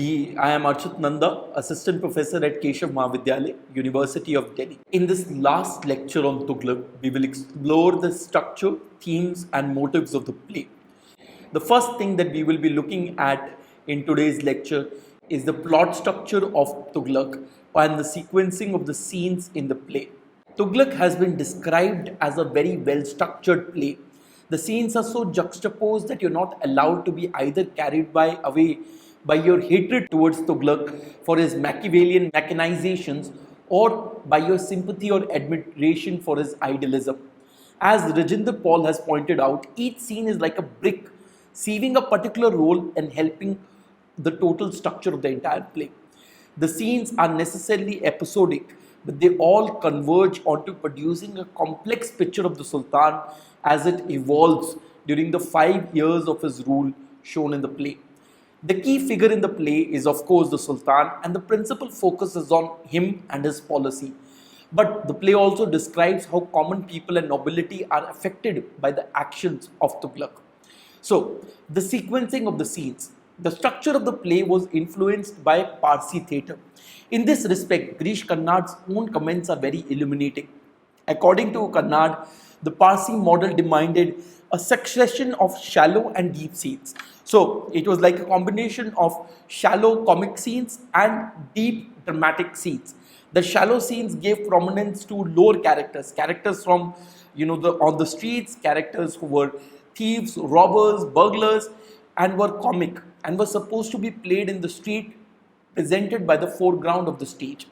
I am Archit Nanda, Assistant Professor at Keshav Mahavidyalaya, University of Delhi. In this last lecture on Tughlaq, we will explore the structure, themes and motives of the play. The first thing that we will be looking at in today's lecture is the plot structure of Tughlaq and the sequencing of the scenes in the play. Tughlaq has been described as a very well structured play. The scenes are so juxtaposed that you're not allowed to be either carried away by your hatred towards Tughlaq for his Machiavellian machinations or by your sympathy or admiration for his idealism. As Rajinder Paul has pointed out, each scene is like a brick, serving a particular role and helping the total structure of the entire play. The scenes are necessarily episodic, but they all converge onto producing a complex picture of the Sultan as it evolves during the 5 years of his rule shown in the play. The key figure in the play is, of course, the Sultan, and the principal focus is on him and his policy. But the play also describes how common people and nobility are affected by the actions of Tughlaq. So, the sequencing of the scenes. The structure of the play was influenced by Parsi theatre. In this respect, Girish Karnad's own comments are very illuminating. According to Karnad, the Parsi model demanded a succession of shallow and deep scenes. So, it was like a combination of shallow comic scenes and deep dramatic scenes. The shallow scenes gave prominence to lower characters from on the streets, characters who were thieves, robbers, burglars, and were comic and were supposed to be played in the street, presented by the foreground of the stage.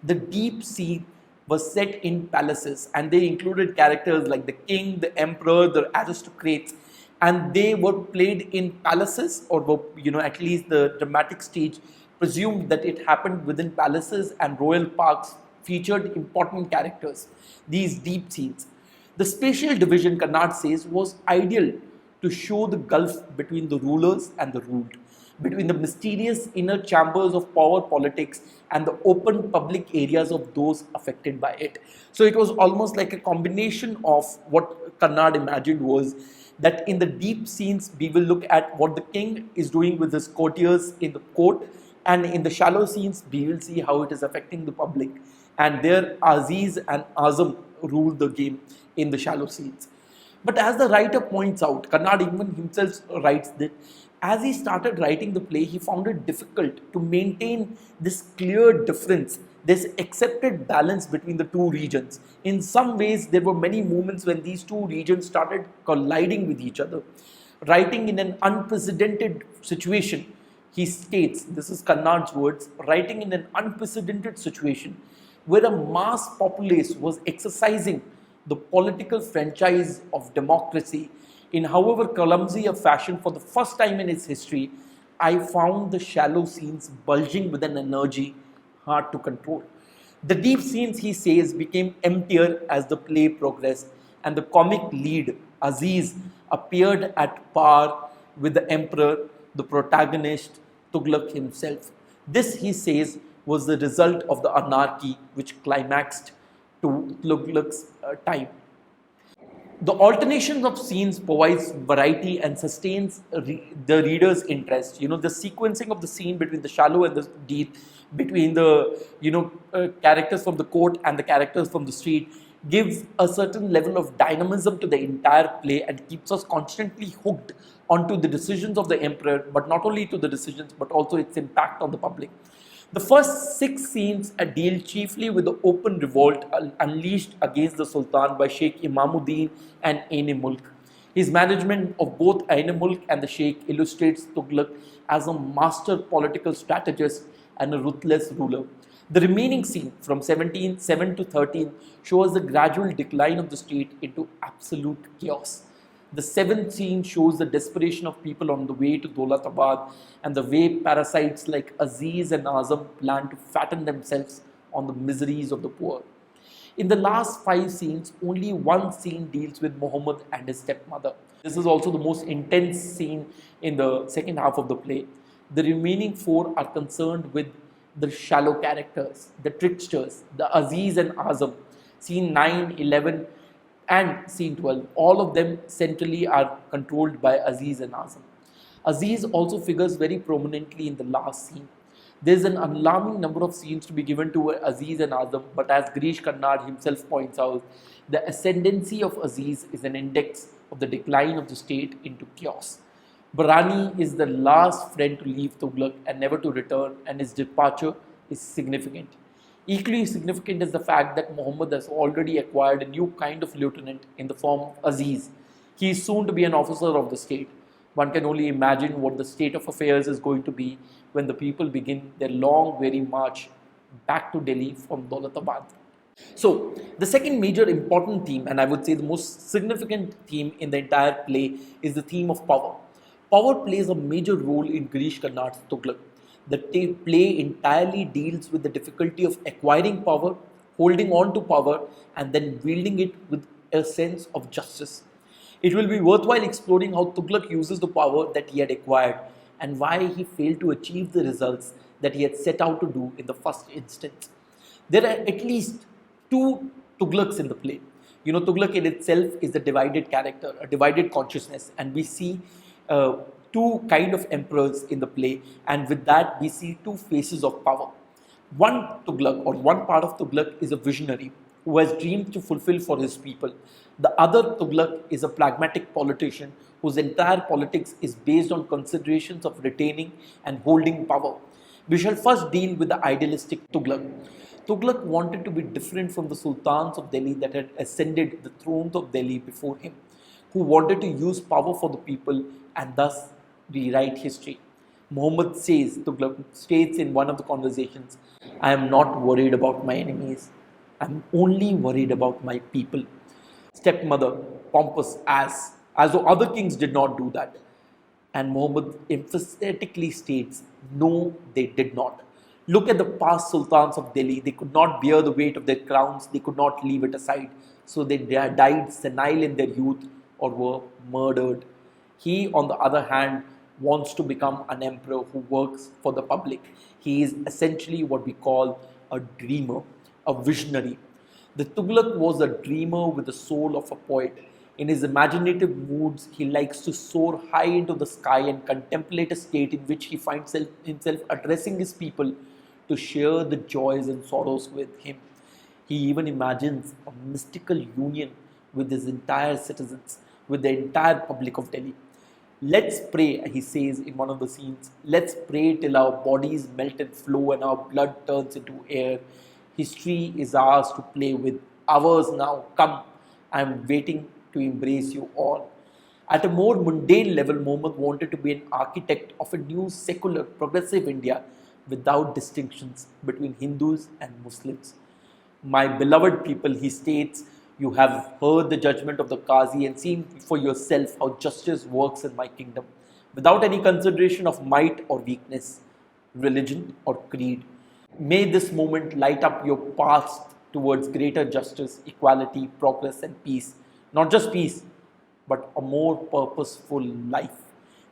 The deep scene was set in palaces, and they included characters like the king, the emperor, the aristocrats, and they were played in palaces, or were, at least the dramatic stage presumed that it happened within palaces, and royal parks featured important characters. These deep scenes. The spatial division, Karnad says, was ideal to show the gulf between the rulers and the ruled, between the mysterious inner chambers of power politics and the open public areas of those affected by it. So it was almost like a combination of what Karnad imagined was that in the deep scenes we will look at what the king is doing with his courtiers in the court, and in the shallow scenes we will see how it is affecting the public, and there Aziz and Azam rule the game in the shallow scenes. But as the writer points out, Karnad even himself writes that as he started writing the play, he found it difficult to maintain this clear difference, this accepted balance between the two regions. In some ways, there were many moments when these two regions started colliding with each other. Writing in an unprecedented situation, he states, this is Karnad's words, writing in an unprecedented situation where a mass populace was exercising the political franchise of democracy in however clumsy a fashion for the first time in its history, I found the shallow scenes bulging with an energy hard to control. The deep scenes, he says, became emptier as the play progressed, and the comic lead, Aziz, appeared at par with the emperor, the protagonist, Tughlaq himself. This, he says, was the result of the anarchy which climaxed to Tughlaq's time. The alternation of scenes provides variety and sustains the reader's interest. The sequencing of the scene between the shallow and the deep, between the characters from the court and the characters from the street, gives a certain level of dynamism to the entire play and keeps us constantly hooked onto the decisions of the emperor, but not only to the decisions, but also its impact on the public. The first 6 scenes deal chiefly with the open revolt unleashed against the Sultan by Sheikh Imamuddin and Ain-e-Mulk. His management of both Ain-e-Mulk and the Sheikh illustrates Tughlaq as a master political strategist and a ruthless ruler. The remaining scene from 7 to 13 shows the gradual decline of the state into absolute chaos. The 7th scene shows the desperation of people on the way to Dolatabad and the way parasites like Aziz and Azam plan to fatten themselves on the miseries of the poor. In the last 5 scenes, only one scene deals with Muhammad and his stepmother. This is also the most intense scene in the second half of the play. The remaining 4 are concerned with the shallow characters, the tricksters, the Aziz and Azam. Scene 9, 11, and scene 12, all of them centrally are controlled by Aziz and Azam. Aziz also figures very prominently in the last scene. There is an alarming number of scenes to be given to Aziz and Azam, but as Girish Karnad himself points out, the ascendancy of Aziz is an index of the decline of the state into chaos. Barani is the last friend to leave Tughlaq and never to return, and his departure is significant. Equally significant is the fact that Muhammad has already acquired a new kind of lieutenant in the form of Aziz. He is soon to be an officer of the state. One can only imagine what the state of affairs is going to be when the people begin their long, weary march back to Delhi from Daulatabad. So, the second major important theme, and I would say the most significant theme in the entire play, is the theme of power. Power plays a major role in Girish Karnad's Tughlaq. The play entirely deals with the difficulty of acquiring power, holding on to power, and then wielding it with a sense of justice. It will be worthwhile exploring how Tughlaq uses the power that he had acquired and why he failed to achieve the results that he had set out to do in the first instance. There are at least two Tughlaqs in the play. Tughlaq in itself is a divided character, a divided consciousness, and we see two kind of emperors in the play, and with that we see two faces of power. One Tughlaq or one part of Tughlaq is a visionary who has dreams to fulfill for his people. The other Tughlaq is a pragmatic politician whose entire politics is based on considerations of retaining and holding power. We shall first deal with the idealistic Tughlaq. Tughlaq wanted to be different from the sultans of Delhi that had ascended the thrones of Delhi before him, who wanted to use power for the people and thus rewrite history. Muhammad says, Tughlaq states in one of the conversations, I am not worried about my enemies. I am only worried about my people. Stepmother, pompous as though other kings did not do that. And Muhammad emphatically states, no, they did not. Look at the past sultans of Delhi. They could not bear the weight of their crowns. They could not leave it aside. So they died senile in their youth or were murdered. He, on the other hand, wants to become an emperor who works for the public. He is essentially what we call a dreamer, a visionary. The Tughlaq was a dreamer with the soul of a poet. In his imaginative moods, he likes to soar high into the sky and contemplate a state in which he finds himself addressing his people to share the joys and sorrows with him. He even imagines a mystical union with his entire citizens, with the entire public of Delhi. Let's pray, he says in one of the scenes, let's pray till our bodies melt and flow and our blood turns into air. History is ours to play with, ours now. Come, I am waiting to embrace you all. At a more mundane level, Muhammad wanted to be an architect of a new secular, progressive India without distinctions between Hindus and Muslims. My beloved people, he states, you have heard the judgment of the Qazi and seen for yourself how justice works in my kingdom, without any consideration of might or weakness, religion or creed. May this moment light up your paths towards greater justice, equality, progress, and peace. Not just peace, but a more purposeful life.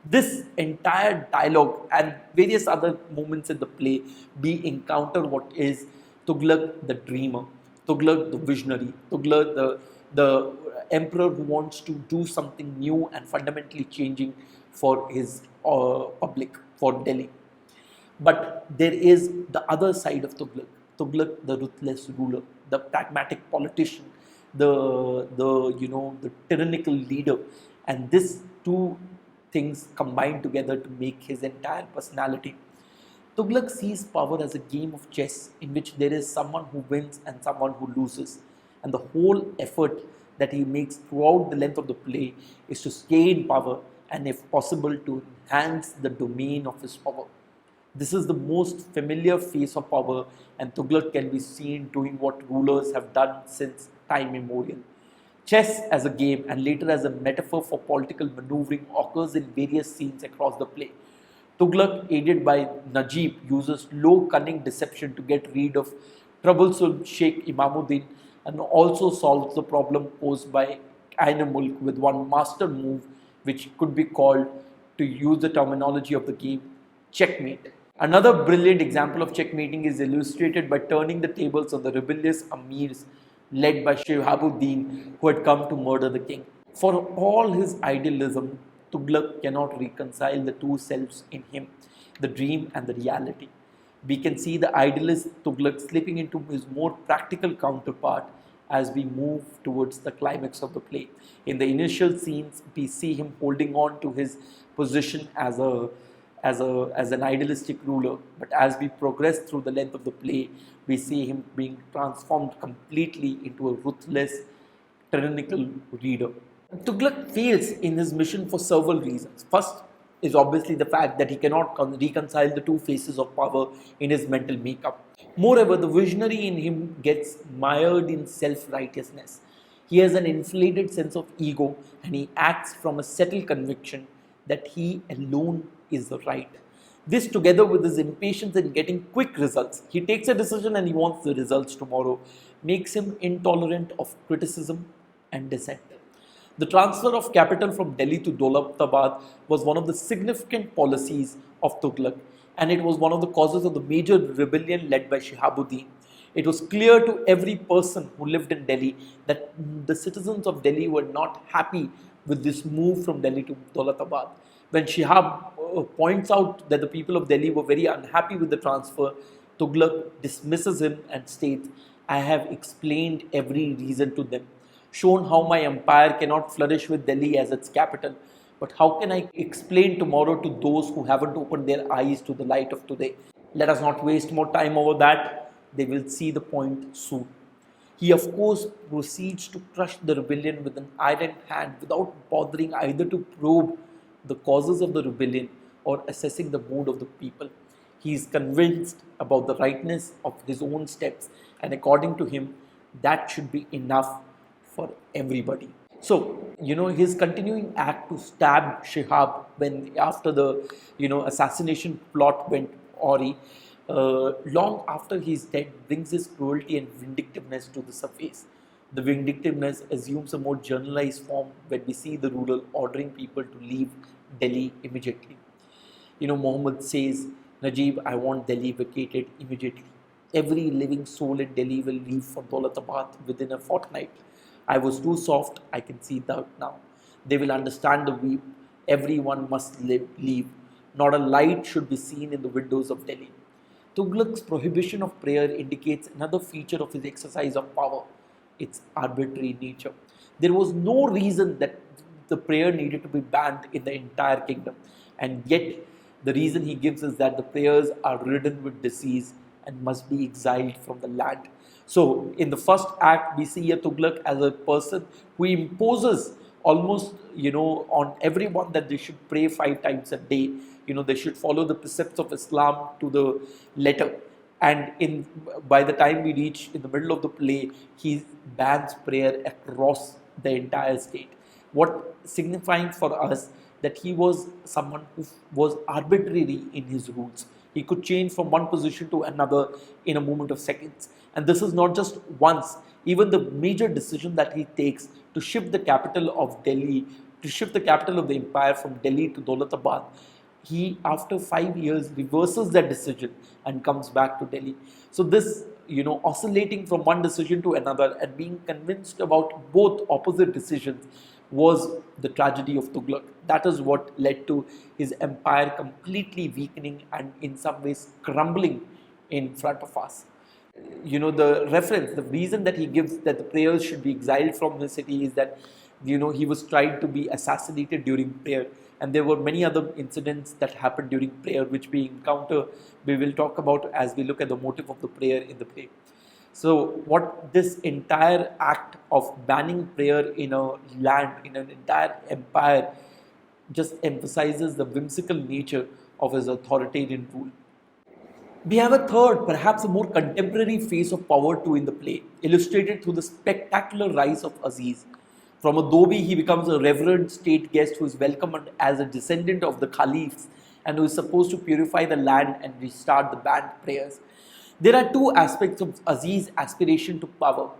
This entire dialogue and various other moments in the play, we encounter what is Tughlaq the dreamer, Tughlaq the visionary, Tughlaq the emperor who wants to do something new and fundamentally changing for his public, for Delhi. But there is the other side of Tughlaq, Tughlaq the ruthless ruler, the pragmatic politician, the tyrannical leader, and these two things combine together to make his entire personality. Tughlaq sees power as a game of chess in which there is someone who wins and someone who loses, and the whole effort that he makes throughout the length of the play is to stay in power and, if possible, to enhance the domain of his power. This is the most familiar face of power, and Tughlaq can be seen doing what rulers have done since time immemorial. Chess as a game and later as a metaphor for political maneuvering occurs in various scenes across the play. Tughlaq, aided by Najib, uses low cunning deception to get rid of troublesome Sheikh Imamuddin and also solves the problem posed by Ain-e-Mulk with one master move which could be called, to use the terminology of the game, checkmate. Another brilliant example of checkmating is illustrated by turning the tables on the rebellious Amirs led by Shihabuddin, who had come to murder the king. For all his idealism, Tughlaq cannot reconcile the two selves in him, the dream and the reality. We can see the idealist Tughlaq slipping into his more practical counterpart as we move towards the climax of the play. In the initial scenes, we see him holding on to his position as an idealistic ruler, but as we progress through the length of the play, we see him being transformed completely into a ruthless, tyrannical leader. Tughlaq fails in his mission for several reasons. First is obviously the fact that he cannot reconcile the two faces of power in his mental makeup. Moreover, the visionary in him gets mired in self righteousness. He has an inflated sense of ego and he acts from a settled conviction that he alone is the right. This, together with his impatience in getting quick results, he takes a decision and he wants the results tomorrow, makes him intolerant of criticism and dissent. The transfer of capital from Delhi to Dolatabad was one of the significant policies of Tughlaq, and it was one of the causes of the major rebellion led by Shihabuddin. It was clear to every person who lived in Delhi that the citizens of Delhi were not happy with this move from Delhi to Dolatabad. When Shihab points out that the people of Delhi were very unhappy with the transfer, Tughlaq dismisses him and states, "I have explained every reason to them, shown how my empire cannot flourish with Delhi as its capital. But how can I explain tomorrow to those who haven't opened their eyes to the light of today? Let us not waste more time over that. They will see the point soon." He, of course, proceeds to crush the rebellion with an iron hand without bothering either to probe the causes of the rebellion or assessing the mood of the people. He is convinced about the rightness of his own steps, and according to him, that should be enough for everybody. So, his continuing act to stab Shihab after the, assassination plot went awry, long after he's dead, brings his cruelty and vindictiveness to the surface. The vindictiveness assumes a more generalized form when we see the ruler ordering people to leave Delhi immediately. Muhammad says, "Najib, I want Delhi vacated immediately. Every living soul in Delhi will leave for Dolatabad within a fortnight. I was too soft, I can see that now. They will understand the weep. Everyone must leave. Not a light should be seen in the windows of Delhi." Tughlaq's prohibition of prayer indicates another feature of his exercise of power, its arbitrary nature. There was no reason that the prayer needed to be banned in the entire kingdom, and yet the reason he gives is that the prayers are ridden with disease and must be exiled from the land. So, in the first act, we see a Tughlaq as a person who imposes almost, on everyone that they should pray 5 times a day. They should follow the precepts of Islam to the letter. And by the time we reach in the middle of the play, he bans prayer across the entire state. What signifying for us that he was someone who was arbitrary in his rules. He could change from one position to another in a moment of seconds. And this is not just once. Even the major decision that he takes to shift the capital of Delhi, to shift the capital of the empire from Delhi to Dolatabad, he, after 5 years, reverses that decision and comes back to Delhi. So this, oscillating from one decision to another and being convinced about both opposite decisions was the tragedy of Tughlaq. That is what led to his empire completely weakening and in some ways crumbling in front of us. The reference, the reason that he gives that the prayers should be exiled from the city is that, he was tried to be assassinated during prayer. And there were many other incidents that happened during prayer, which we will talk about as we look at the motive of the prayer in the play. So what this entire act of banning prayer in a land, in an entire empire, just emphasizes the whimsical nature of his authoritarian rule. We have a third, perhaps a more contemporary phase of power too in the play, illustrated through the spectacular rise of Aziz. From a dhobi, he becomes a reverend state guest who is welcomed as a descendant of the caliphs and who is supposed to purify the land and restart the banned prayers. There are two aspects of Aziz's aspiration to power.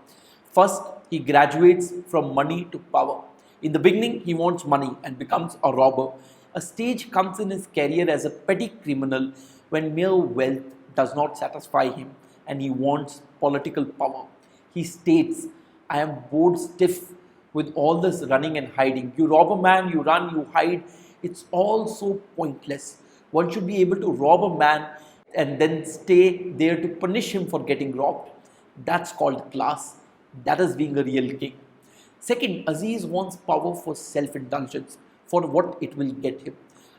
First, he graduates from money to power. In the beginning, he wants money and becomes a robber. A stage comes in his career as a petty criminal when mere wealth does not satisfy him and he wants political power. He states, "I am bored stiff with all this running and hiding. You rob a man, you run, you hide. It's all so pointless. One should be able to rob a man and then stay there to punish him for getting robbed. That's called class. That is being a real king. Second, Aziz wants power for self indulgence, for what it will get him.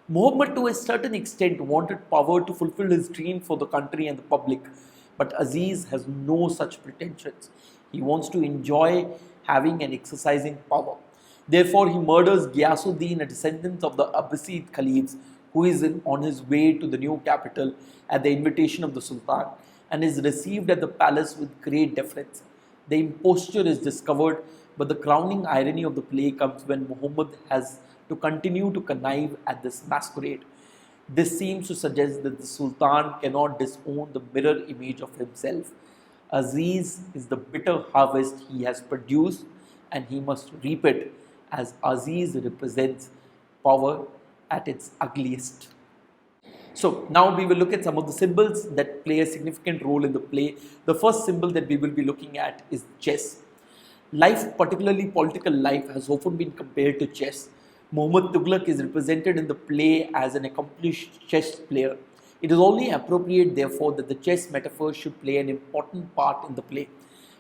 Muhammad, to a certain extent, wanted power to fulfill his dream for the country and the public, but Aziz has no such pretensions. He wants to enjoy having and exercising power. Therefore, he murders Ghiyasuddin, a descendant of the Abbasid Caliphs, who is on his way to the new capital at the invitation of the Sultan and is received at the palace with great deference. The imposture is discovered, but the crowning irony of the play comes when Muhammad has to continue to connive at this masquerade. This seems to suggest that the Sultan cannot disown the mirror image of himself. Aziz is the bitter harvest he has produced, and he must reap it, as Aziz represents power at its ugliest. So now we will look at some of the symbols that play a significant role in the play. The first symbol that we will be looking at is chess. Life, particularly political life, has often been compared to chess. Muhammad Tughlaq is represented in the play as an accomplished chess player. It is only appropriate, therefore, that the chess metaphor should play an important part in the play.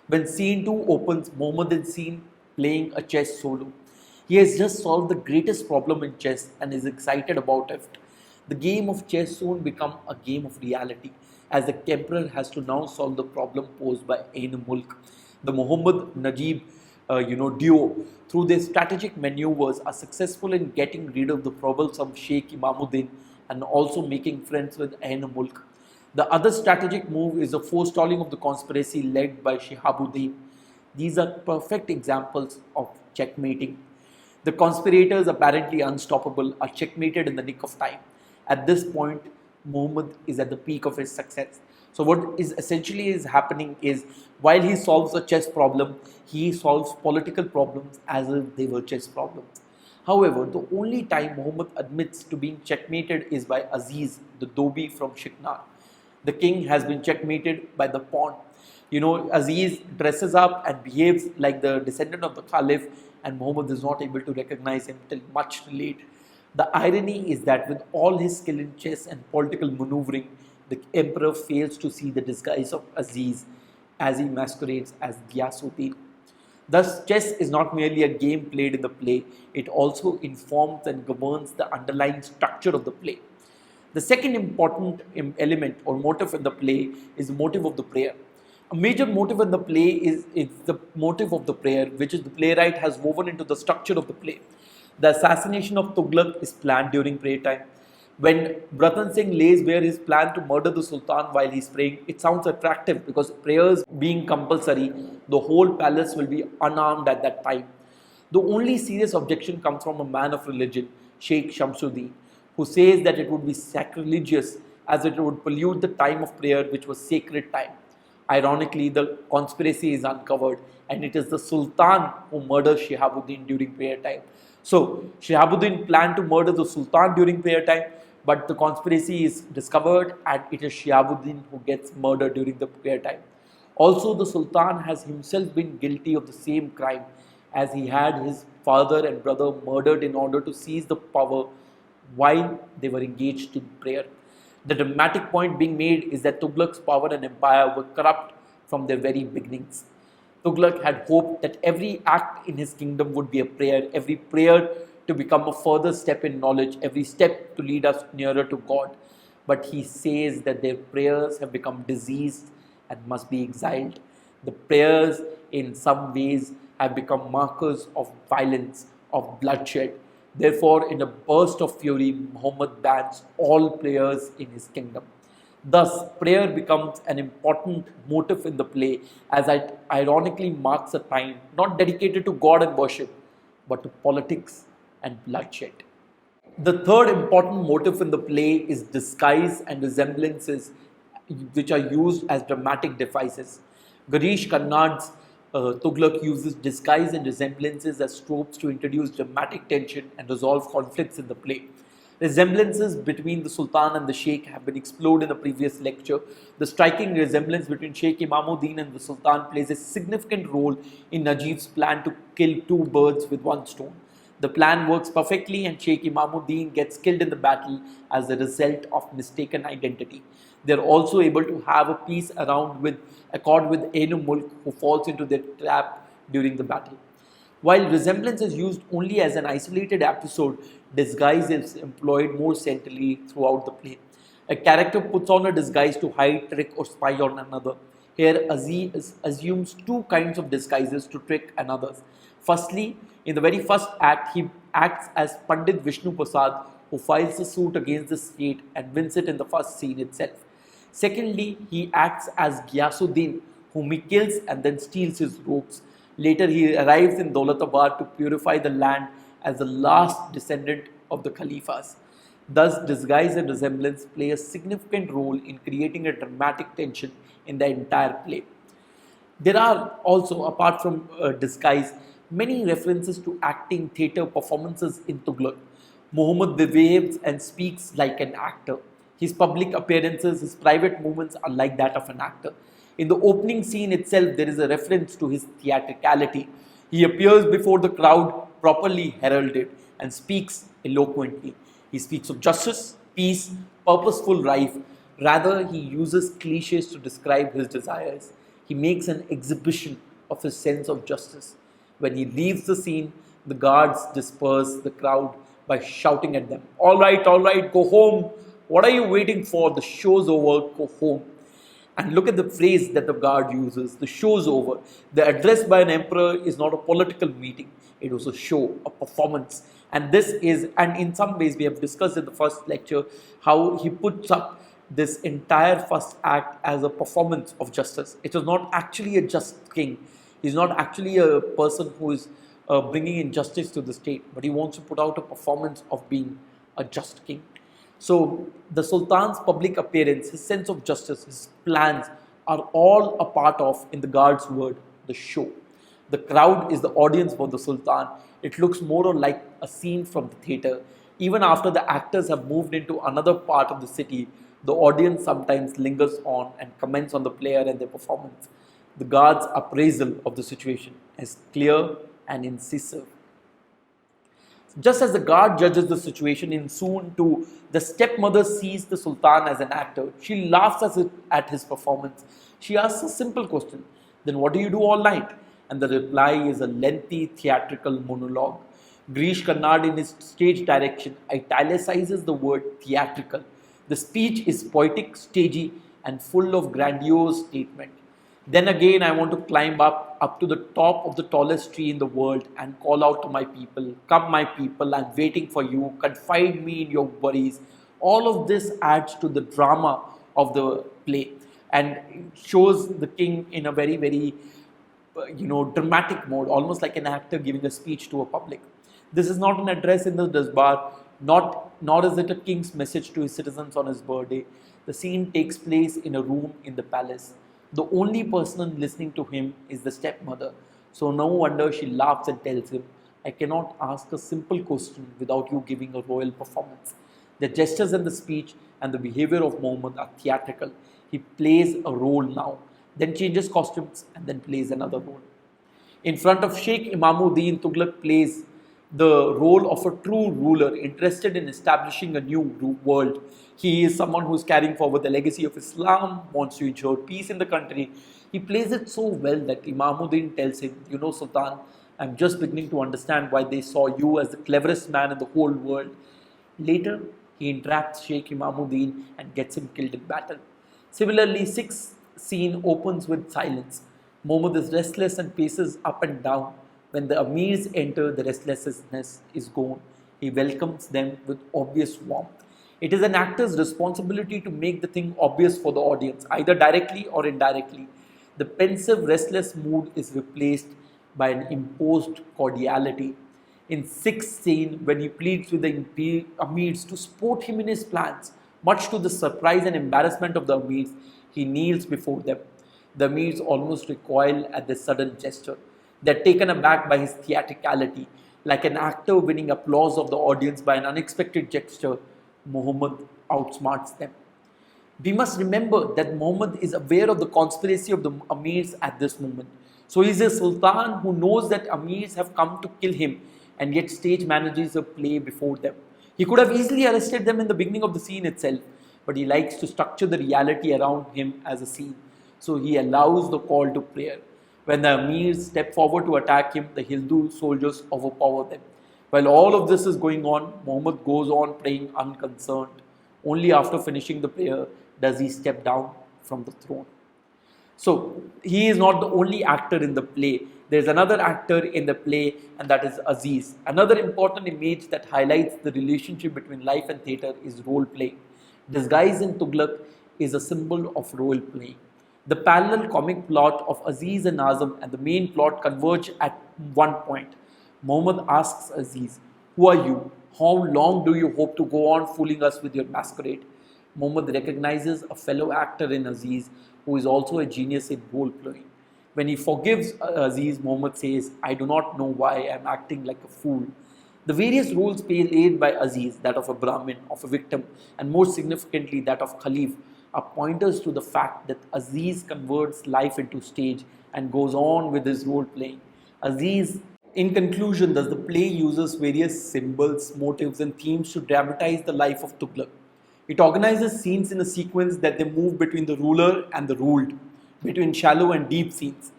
When scene 2 opens, Muhammad is seen playing a chess solo. He has just solved the greatest problem in chess and is excited about it. The game of chess soon becomes a game of reality, as the emperor has to now solve the problem posed by Ain Mulk. The Muhammad Najib duo, through their strategic maneuvers, are successful in getting rid of the troublesome Sheikh Imamuddin and also making friends with Ain Mulk. The other strategic move is the forestalling of the conspiracy led by Shihabuddin. These are perfect examples of checkmating. The conspirators, apparently unstoppable, are checkmated in the nick of time. At this point, Muhammad is at the peak of his success. So what is essentially is happening is, while he solves a chess problem, he solves political problems as if they were chess problems. However, the only time Muhammad admits to being checkmated is by Aziz, the Dobi from Shiknar. The king has been checkmated by the pawn. Aziz dresses up and behaves like the descendant of the Caliph, and Muhammad is not able to recognize him till much late. The irony is that with all his skill in chess and political maneuvering, the emperor fails to see the disguise of Aziz as he masquerades as Ghiyasuddin. Thus, chess is not merely a game played in the play, it also informs and governs the underlying structure of the play. The second important element or motive in the play is the motive of the prayer. A major motive in the play is the motive of the prayer, which is the playwright has woven into the structure of the play. The assassination of Tughlaq is planned during prayer time. When Bratan Singh lays bare his plan to murder the Sultan while he's praying, it sounds attractive because prayers being compulsory, the whole palace will be unarmed at that time. The only serious objection comes from a man of religion, Sheikh Shamsuddin, who says that it would be sacrilegious as it would pollute the time of prayer, which was sacred time. Ironically, the conspiracy is uncovered and it is the Sultan who murders Shihabuddin during prayer time. So, Shihabuddin planned to murder the Sultan during prayer time, but the conspiracy is discovered and it is Shihabuddin who gets murdered during the prayer time. Also, the Sultan has himself been guilty of the same crime, as he had his father and brother murdered in order to seize the power while they were engaged in prayer. The dramatic point being made is that Tughlaq's power and empire were corrupt from their very beginnings. Tughlaq had hoped that every act in his kingdom would be a prayer, every prayer to become a further step in knowledge, every step to lead us nearer to God. But he says that their prayers have become diseased and must be exiled. The prayers, in some ways, have become markers of violence, of bloodshed. Therefore, in a burst of fury, Muhammad bans all prayers in his kingdom. Thus, prayer becomes an important motive in the play, as it ironically marks a time not dedicated to God and worship, but to politics and bloodshed. The third important motive in the play is disguise and resemblances, which are used as dramatic devices. Garish Kannad's Tughlaq uses disguise and resemblances as tropes to introduce dramatic tension and resolve conflicts in the play. Resemblances between the Sultan and the Sheikh have been explored in a previous lecture. The striking resemblance between Sheikh Imamuddin and the Sultan plays a significant role in Najib's plan to kill two birds with one stone. The plan works perfectly and Sheikh Imamuddin gets killed in the battle as a result of mistaken identity. They are also able to have a peace accord with Ainu Mulk, who falls into their trap during the battle. While resemblance is used only as an isolated episode, disguise is employed more centrally throughout the play. A character puts on a disguise to hide, trick, or spy on another. Here, Aziz assumes two kinds of disguises to trick another. Firstly, in the very first act, he acts as Pandit Vishnu Prasad, who files a suit against the state and wins it in the first scene itself. Secondly, he acts as Gyasuddin, whom he kills and then steals his robes. Later, he arrives in Daulatabad to purify the land as the last descendant of the Khalifas. Thus, disguise and resemblance play a significant role in creating a dramatic tension in the entire play. There are also, apart from disguise, many references to acting, theatre, performances in Tughlaq. Muhammad behaves and speaks like an actor. His public appearances, his private movements are like that of an actor. In the opening scene itself, there is a reference to his theatricality. He appears before the crowd properly heralded and speaks eloquently. He speaks of justice, peace, purposeful life. Rather, he uses cliches to describe his desires. He makes an exhibition of his sense of justice. When he leaves the scene, the guards disperse the crowd by shouting at them, all right, go home. What are you waiting for? The show's over, go home." And look at the phrase that the guard uses, the show's over. The address by an emperor is not a political meeting. It was a show, a performance. And in some ways we have discussed in the first lecture how he puts up this entire first act as a performance of justice. It was not actually a just king. He's not actually a person who is bringing in justice to the state, but he wants to put out a performance of being a just king. So the Sultan's public appearance, his sense of justice, his plans are all a part of, in the guard's word, the show. The crowd is the audience for the Sultan. It looks more or like a scene from the theatre. Even after the actors have moved into another part of the city, the audience sometimes lingers on and comments on the player and their performance. The guard's appraisal of the situation is clear and incisive. Just as the guard judges the situation in Soon 2, the stepmother sees the Sultan as an actor. She laughs at his performance. She asks a simple question, "Then what do you do all night?" And the reply is a lengthy theatrical monologue. Grish Karnad, in his stage direction, italicizes the word theatrical. The speech is poetic, stagey, and full of grandiose statement. Then again, I want to climb up to the top of the tallest tree in the world and call out to my people, "Come, my people, I'm waiting for you. Confide me in your worries." All of this adds to the drama of the play and shows the king in a very, very, dramatic mode, almost like an actor giving a speech to a public. This is not an address in the Dasbar, nor is it a king's message to his citizens on his birthday. The scene takes place in a room in the palace. The only person listening to him is the stepmother. So no wonder she laughs and tells him, "I cannot ask a simple question without you giving a royal performance." The gestures and the speech and the behavior of Muhammad are theatrical. He plays a role now, then changes costumes and then plays another role. In front of Sheikh Imamuddin, Tughlaq plays the role of a true ruler interested in establishing a new world. He is someone who is carrying forward the legacy of Islam, wants to ensure peace in the country. He plays it so well that Imamuddin tells him, "You know, Sultan, I'm just beginning to understand why they saw you as the cleverest man in the whole world." Later, he entraps Sheikh Imamuddin and gets him killed in battle. Similarly, sixth scene opens with silence. Muhammad is restless and paces up and down. When the Amirs enter, the restlessness is gone. He welcomes them with obvious warmth. It is an actor's responsibility to make the thing obvious for the audience, either directly or indirectly. The pensive, restless mood is replaced by an imposed cordiality. In sixth scene, when he pleads with the Amirs to support him in his plans, much to the surprise and embarrassment of the Amirs, he kneels before them. The Amirs almost recoil at this sudden gesture. They are taken aback by his theatricality. Like an actor winning applause of the audience by an unexpected gesture, Muhammad outsmarts them. We must remember that Muhammad is aware of the conspiracy of the Amirs at this moment. So he is a sultan who knows that Amirs have come to kill him. and yet stage manages a play before them. He could have easily arrested them in the beginning of the scene itself, but he likes to structure the reality around him as a scene. So he allows the call to prayer. When the Amirs step forward to attack him, the Hindu soldiers overpower them. While all of this is going on, Muhammad goes on praying unconcerned. Only after finishing the prayer does he step down from the throne. So he is not the only actor in the play. There's another actor in the play, and that is Aziz. Another important image that highlights the relationship between life and theatre is role playing. Disguise in Tughlaq is a symbol of role playing. The parallel comic plot of Aziz and Azam and the main plot converge at one point. Muhammad asks Aziz, "Who are you? How long do you hope to go on fooling us with your masquerade?" Muhammad recognizes a fellow actor in Aziz who is also a genius in role playing. When he forgives Aziz, Muhammad says, "I do not know why I am acting like a fool." The various roles played by Aziz, that of a Brahmin, of a victim, and more significantly that of Khalif, are pointers to the fact that Aziz converts life into stage and goes on with his role playing. Aziz, in conclusion, thus the play uses various symbols, motives, and themes to dramatize the life of Tughlaq. It organizes scenes in a sequence that they move between the ruler and the ruled, between shallow and deep scenes.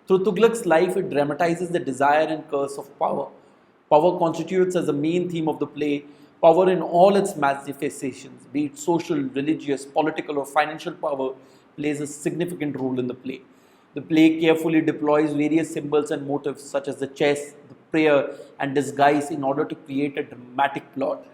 Through Tughlaq's life, it dramatizes the desire and curse of power. Power constitutes as the main theme of the play. Power in all its manifestations, be it social, religious, political, or financial power, plays a significant role in the play. The play carefully deploys various symbols and motifs such as the chess, the prayer, and disguise in order to create a dramatic plot.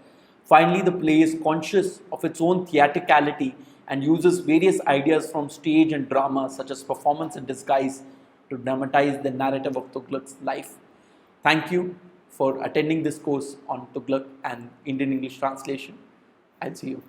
Finally, the play is conscious of its own theatricality and uses various ideas from stage and drama such as performance and disguise to dramatize the narrative of Tughlaq's life. Thank you for attending this course on Tughlaq and Indian English translation. I'll see you.